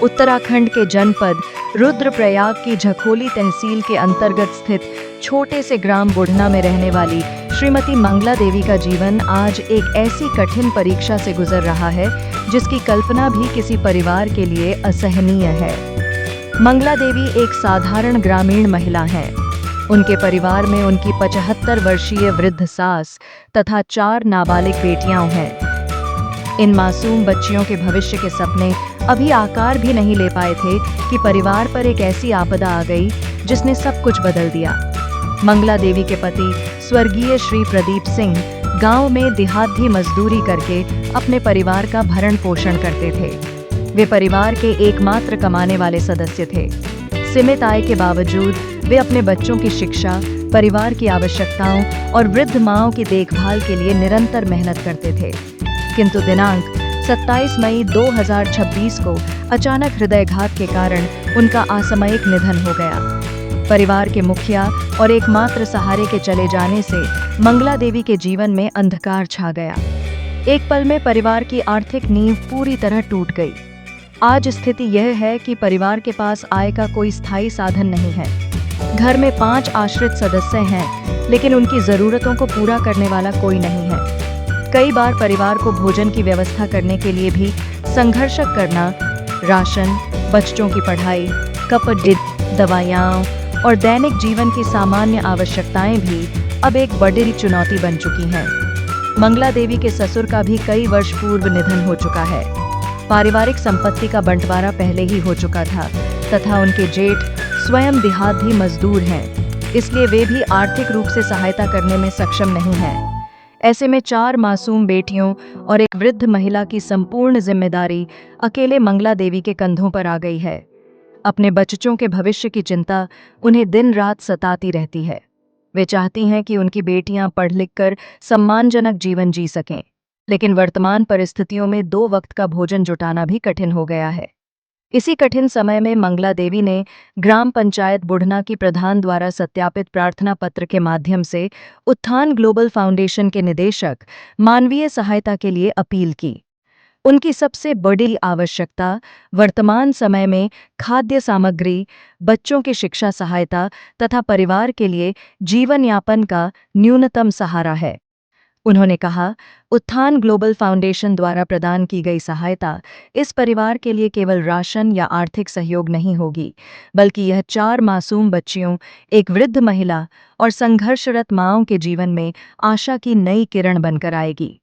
उत्तराखंड के जनपद रुद्रप्रयाग की झखोली तहसील के अंतर्गत स्थित छोटे से ग्राम बुढ़ना में रहने वाली श्रीमती मंगला देवी का जीवन आज एक ऐसी कठिन परीक्षा से गुजर रहा है जिसकी कल्पना भी किसी परिवार के लिए असहनीय है। मंगला देवी एक साधारण ग्रामीण महिला हैं। उनके परिवार में उनकी 75 वर्षीय वृद्ध सास तथा 4 नाबालिग बेटियां हैं। इन मासूम बच्चियों के भविष्य के सपने अभी आकार भी नहीं ले पाए थे कि परिवार पर एक ऐसी आपदा आ गई जिसने सब कुछ बदल दिया। मंगला देवी के पति स्वर्गीय श्री प्रदीप सिंह गांव में देहाती मजदूरी करके अपने परिवार का भरण पोषण करते थे। वे परिवार के एकमात्र कमाने वाले सदस्य थे। सीमित आय के बावजूद वे अपने बच्चों की शिक्षा, परिवार की आवश्यकताओं और वृद्ध माँओं की देखभाल के लिए निरंतर मेहनत करते थे। किंतु दिनांक 27 मई 2026 को अचानक हृदयघात के कारण उनका असामयिक निधन हो गया। परिवार के मुखिया और एकमात्र सहारे के चले जाने से मंगला देवी के जीवन में अंधकार छा गया। एक पल में परिवार की आर्थिक नींव पूरी तरह टूट गई। आज स्थिति यह है कि परिवार के पास आय का कोई स्थायी साधन नहीं है। घर में 5 आश्रित सदस्य हैं, लेकिन उनकी जरूरतों को पूरा करने वाला कोई नहीं है। कई बार परिवार को भोजन की व्यवस्था करने के लिए भी संघर्ष करना, राशन, बच्चों की पढ़ाई, कपड़े, दवाइयाँ और दैनिक जीवन की सामान्य आवश्यकताएं भी अब एक बड़ी चुनौती बन चुकी हैं। मंगला देवी के ससुर का भी कई वर्ष पूर्व निधन हो चुका है। पारिवारिक संपत्ति का बंटवारा पहले ही हो चुका था तथा उनके जेठ स्वयं देहाती मजदूर हैं, इसलिए वे भी आर्थिक रूप से सहायता करने में सक्षम नहीं हैं। ऐसे में 4 मासूम बेटियों और एक वृद्ध महिला की संपूर्ण जिम्मेदारी अकेले मंगला देवी के कंधों पर आ गई है। अपने बच्चों के भविष्य की चिंता उन्हें दिन रात सताती रहती है। वे चाहती हैं कि उनकी बेटियां पढ़ लिख कर सम्मानजनक जीवन जी सकें, लेकिन वर्तमान परिस्थितियों में 2 वक्त का भोजन जुटाना भी कठिन हो गया है। इसी कठिन समय में मंगला देवी ने ग्राम पंचायत बुढ़ना की प्रधान द्वारा सत्यापित प्रार्थना पत्र के माध्यम से उत्थान ग्लोबल फाउंडेशन के निदेशक मानवीय सहायता के लिए अपील की। उनकी सबसे बड़ी आवश्यकता वर्तमान समय में खाद्य सामग्री, बच्चों की शिक्षा सहायता तथा परिवार के लिए जीवन यापन का न्यूनतम सहारा है। उन्होंने कहा, उत्थान ग्लोबल फाउंडेशन द्वारा प्रदान की गई सहायता इस परिवार के लिए केवल राशन या आर्थिक सहयोग नहीं होगी, बल्कि यह 4 मासूम बच्चियों, एक वृद्ध महिला और संघर्षरत माँओं के जीवन में आशा की नई किरण बनकर आएगी।